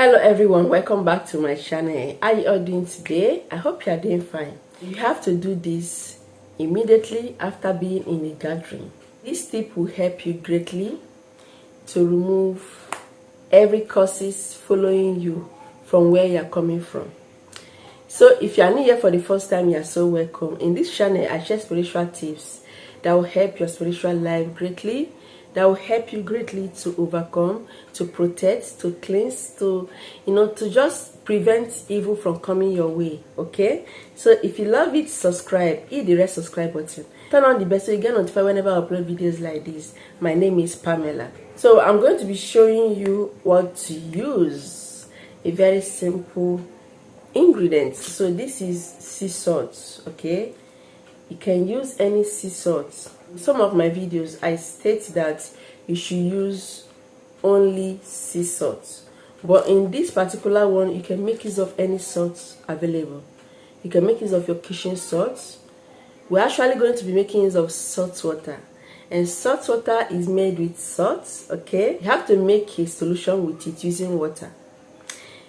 Hello everyone, welcome back to my channel. How you all doing today? I hope you are doing fine. You have to do this immediately after being in a gathering. This tip will help you greatly to remove every causes following you from where you are coming from. So if you are new here for the first time, you are so welcome. In this channel I share spiritual tips that will help your spiritual life greatly, that will help you greatly to overcome, to protect, to cleanse, to just prevent evil from coming your way. Okay, so if you love it, subscribe, hit the red subscribe button, turn on the bell so you get notified whenever I upload videos like this. My name is Pamela. So I'm going to be showing you what to use, a very simple ingredients. So this is sea salt. Okay, you can use any sea salt. Some of my videos I state that you should use only sea salt, but in this particular one you can make use of any salt available. You can make use of your kitchen salt. We're actually going to be making use of salt water, and salt water is made with salt. Okay, you have to make a solution with it using water.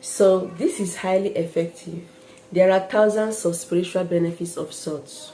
So this is highly effective. There are thousands of spiritual benefits of salt,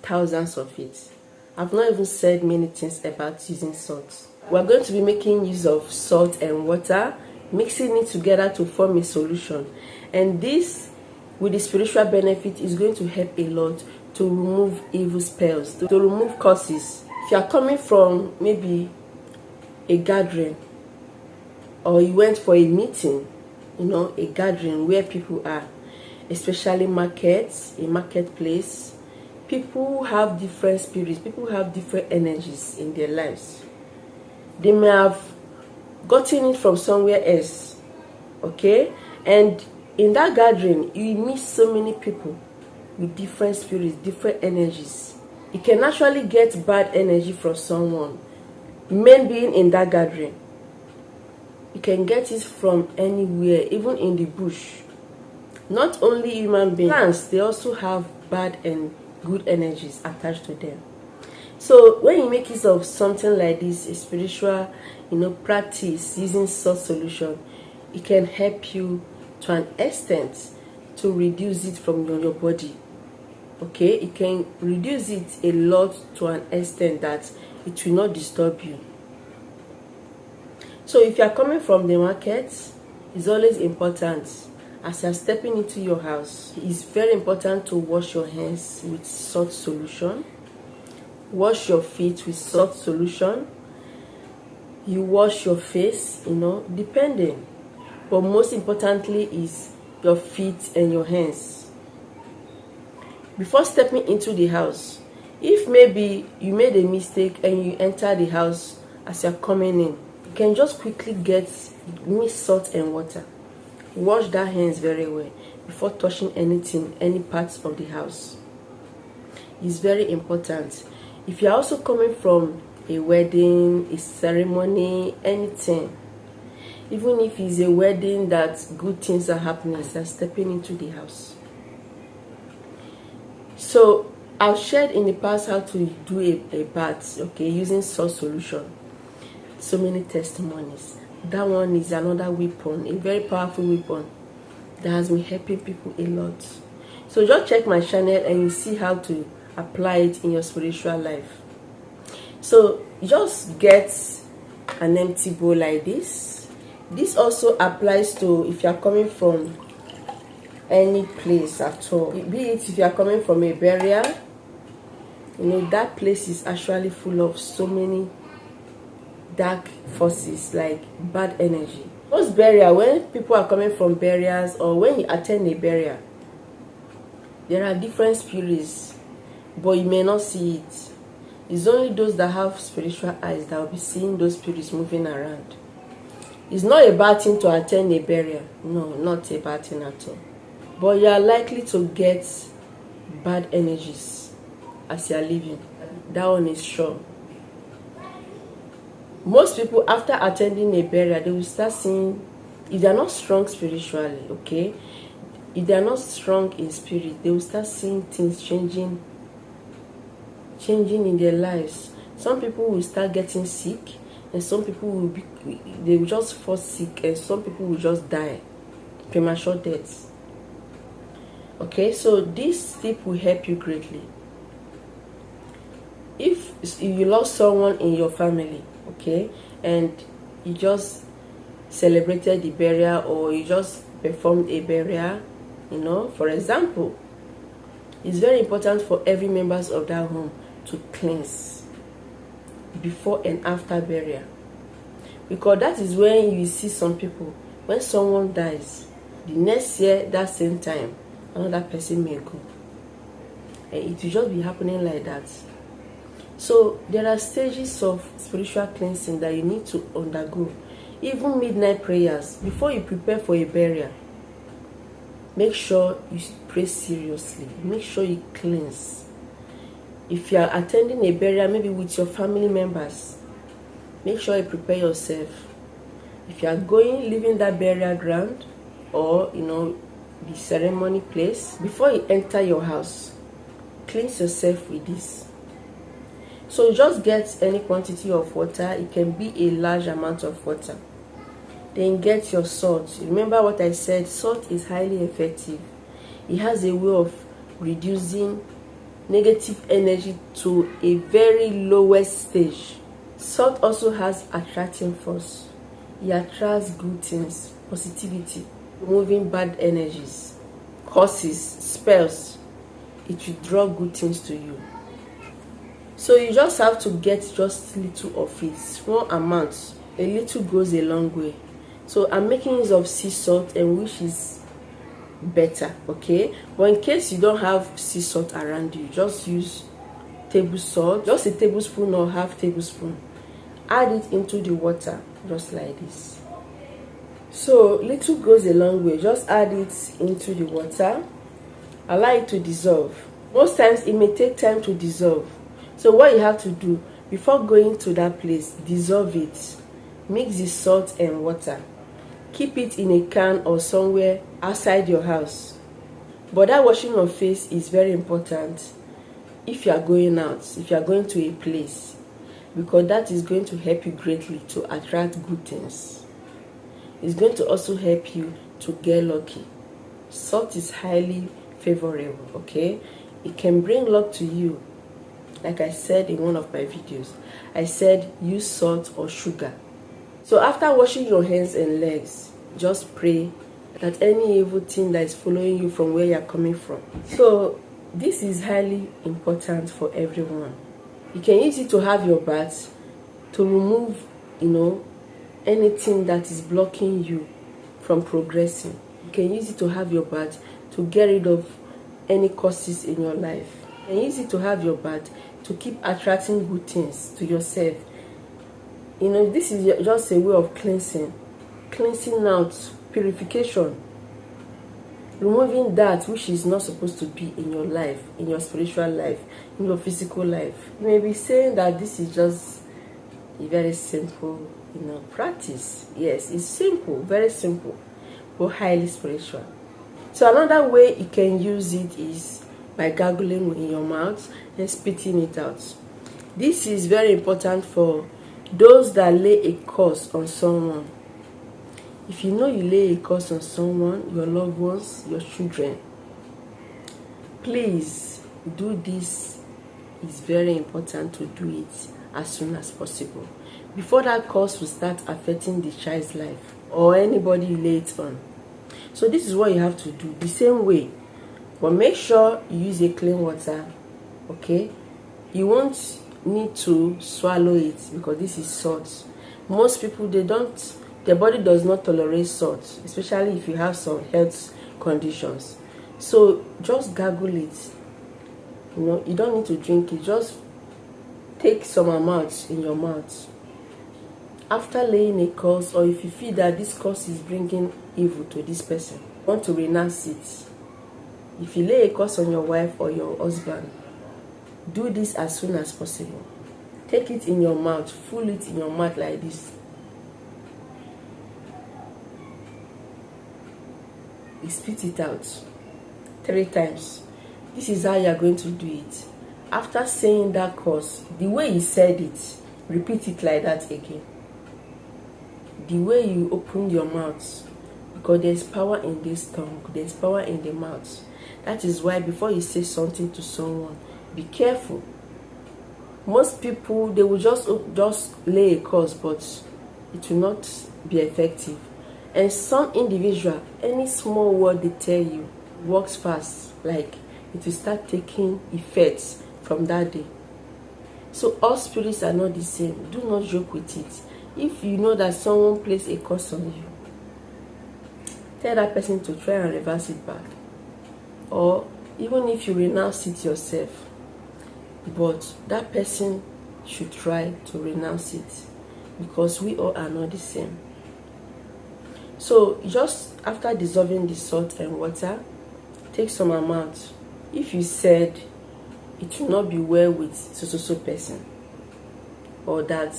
thousands of it. I've not even said many things about using salt. We're going to be making use of salt and water, mixing it together to form a solution, and this with the spiritual benefit is going to help a lot to remove evil spells, to remove curses. If you are coming from maybe a gathering, or you went for a meeting, a gathering where people are, especially markets, a marketplace, people have different spirits, people have different energies in their lives. They may have gotten it from somewhere else. Okay, and in that gathering you meet so many people with different spirits, different energies. You can actually get bad energy from someone, men being in that gathering. You can get it from anywhere, even in the bush. Not only human beings, plants, they also have bad and good energies attached to them. So when you make use of something like this, a spiritual practice using salt solution, it can help you to an extent to reduce it from your body. Okay, it can reduce it a lot to an extent that it will not disturb you. So if you are coming from the market, it's always important, as you are stepping into your house, it's very important to wash your hands with salt solution. Wash your feet with salt solution. You wash your face, depending. But most importantly is your feet and your hands. Before stepping into the house, if maybe you made a mistake and you enter the house as you're coming in, you can just quickly mix salt and water. Wash that hands very well before touching anything, any parts of the house. It's very important. If you're also coming from a wedding, a ceremony, anything, even if it's a wedding that good things are happening, you're stepping into the house. So I've shared in the past how to do a bath, okay, using salt solution. So many testimonies. That one is another weapon, a very powerful weapon that has been helping people a lot. So just check my channel and you see how to apply it in your spiritual life. So just get an empty bowl like this. This also applies to if you are coming from any place at all, be it if you are coming from a burial. That place is actually full of so many dark forces, like bad energy. Most burial, when people are coming from burials or when you attend a burial, there are different spirits, but you may not see it. It's only those that have spiritual eyes that will be seeing those spirits moving around. It's not a bad thing to attend a burial. No, not a bad thing at all. But you are likely to get bad energies as you are living. That one is sure. Most people, after attending a burial, they will start seeing, if they are not strong spiritually, okay, if they are not strong in spirit, they will start seeing things changing in their lives. Some people will start getting sick. and some people they will just fall sick, and some people will just die premature deaths. Okay, so this tip will help you greatly. If you lost someone in your family, okay, and you just celebrated the burial, or you just performed a burial, for example, it's very important for every members of that home to cleanse before and after burial, because that is when you see some people, when someone dies, the next year that same time another person may go, and it will just be happening like that. So there are stages of spiritual cleansing that you need to undergo. Even midnight prayers before you prepare for a burial, make sure you pray seriously, make sure you cleanse. If you are attending a burial, maybe with your family members, make sure you prepare yourself. If you are leaving that burial ground, or the ceremony place, before you enter your house, cleanse yourself with this. So just get any quantity of water. It can be a large amount of water. Then get your salt. Remember what I said, salt is highly effective. It has a way of reducing negative energy to a very lowest stage. Salt also has attracting force. It attracts good things, positivity, removing bad energies, curses, spells. It will draw good things to you. So you just have to get just little of it, small amounts. A little goes a long way. So I'm making use of sea salt, and which is better, okay? But in case you don't have sea salt around you, just use table salt, just a tablespoon or half tablespoon. Add it into the water, just like this. So little goes a long way. Just add it into the water. Allow it to dissolve. Most times it may take time to dissolve. So what you have to do, before going to that place, dissolve it. Mix the salt and water. Keep it in a can or somewhere outside your house. But that washing of face is very important if you are going out, if you are going to a place, because that is going to help you greatly to attract good things. It's going to also help you to get lucky. Salt is highly favorable, okay? It can bring luck to you. Like I said in one of my videos, I said use salt or sugar. So after washing your hands and legs, just pray that any evil thing that is following you from where you are coming from. So this is highly important for everyone. You can use it to have your bath, to remove, anything that is blocking you from progressing. You can use it to have your bath to get rid of any curses in your life. You can use it to have your bath to keep attracting good things to yourself. This is just a way of cleansing out, purification, removing that which is not supposed to be in your life, in your spiritual life, in your physical life. You may be saying that this is just a very simple practice. Yes, it's simple, very simple, but highly spiritual. So another way you can use it is by gargling in your mouth and spitting it out. This is very important for those that lay a curse on someone. If you know you lay a curse on someone, your loved ones, your children, please do this. It's very important to do it as soon as possible, before that curse will start affecting the child's life or anybody you lay it on. So this is what you have to do the same way, but make sure you use a clean water, okay? You won't need to swallow it because this is salt. Most people, their body does not tolerate salt, especially if you have some health conditions. So just gargle it. You don't need to drink it. Just take some amount in your mouth. After laying a curse, or if you feel that this curse is bringing evil to this person, you want to renounce it. If you lay a curse on your wife or your husband, do this as soon as possible. Take it in your mouth, full it in your mouth like this. You spit it out 3 times. This is how you are going to do it. After saying that curse, the way you said it, repeat it like that again. the way you open your mouth, because there's power in this tongue, there's power in the mouth. That is why before you say something to someone, be careful. Most people, they will just lay a curse, but it will not be effective. And some individual, any small word they tell you works fast, like it will start taking effects from that day. So all spirits are not the same. Do not joke with it. If you know that someone placed a curse on you, tell that person to try and reverse it back. Or even if you renounce it yourself, but that person should try to renounce it, because we all are not the same. So just after dissolving the salt and water, take some amount. If you said it will not be well with so person, or that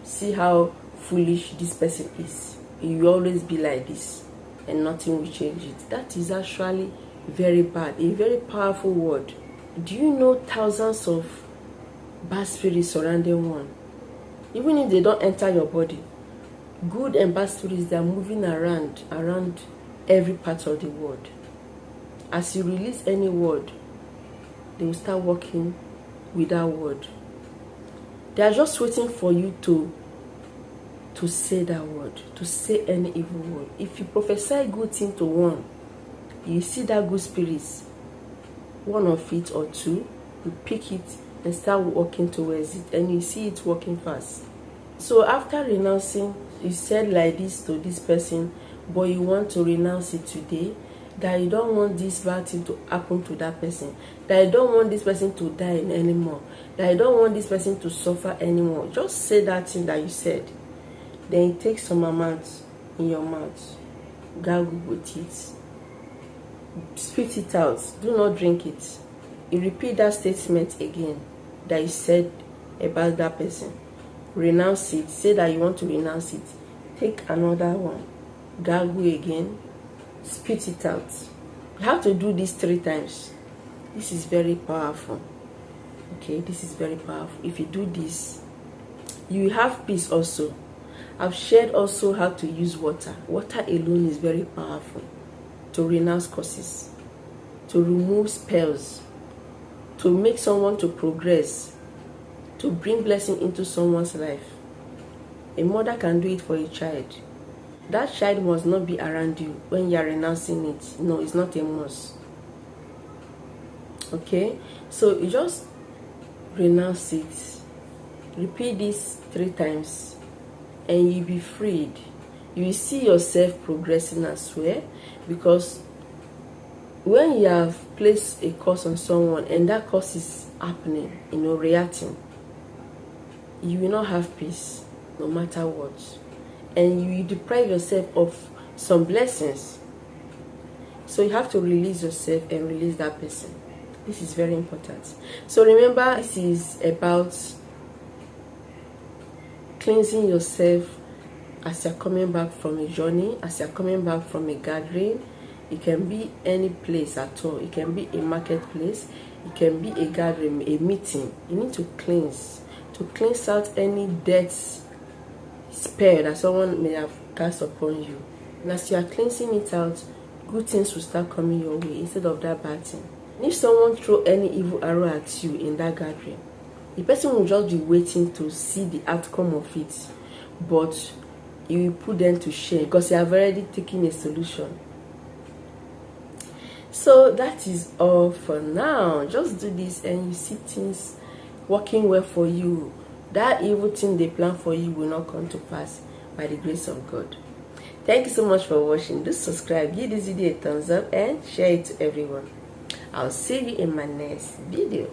see how foolish this person is, you will always be like this and nothing will change it, that is actually very bad, a very powerful word. Do you know thousands of bad spirits surrounding one? Even if they don't enter your body, good and bad spirits, they are moving around every part of the world. As you release any word, they will start working with that word. They are just waiting for you to say that word, to say any evil word. If you prophesy good thing to one, you see that good spirits, one of it or two, you pick it and start walking towards it, and you see it working fast. So after renouncing, you said like this to this person, but you want to renounce it today, that you don't want this bad thing to happen to that person, that you don't want this person to die anymore, that you don't want this person to suffer anymore. Just say that thing that you said. Then you take some amount in your mouth, gargle with it, spit it out, do not drink it. You repeat that statement again that you said about that person. Renounce it, say that you want to renounce it. Take another one, gargle again, spit it out. You have to do this 3 times. This is very powerful. Okay, this is very powerful. If you do this, you have peace also. I've shared also how to use water. Water alone is very powerful to renounce curses, to remove spells, to make someone to progress, to bring blessing into someone's life. A mother can do it for a child. That child must not be around you when you are renouncing it. No, it's not a must. Okay, so you just renounce it. Repeat this 3 times, and you'll be freed. You will see yourself progressing as well, because when you have placed a curse on someone and that curse is happening, reacting, you will not have peace no matter what, and you will deprive yourself of some blessings. So you have to release yourself and release that person. This is very important. So remember, this is about cleansing yourself as you're coming back from a journey, as you're coming back from a gathering. It can be any place at all. It can be a marketplace, it can be a gathering, a meeting. You need to cleanse out any death spell that someone may have cast upon you. And as you are cleansing it out, good things will start coming your way instead of that bad thing. And if someone throw any evil arrow at you in that gathering, the person will just be waiting to see the outcome of it, but you will put them to shame because you have already taken a solution. So that is all for now. Just do this and you see things working well for you. That evil thing they plan for you will not come to pass by the grace of God. Thank you so much for watching. Do subscribe, give this video a thumbs up, and share it to everyone. I'll see you in my next video.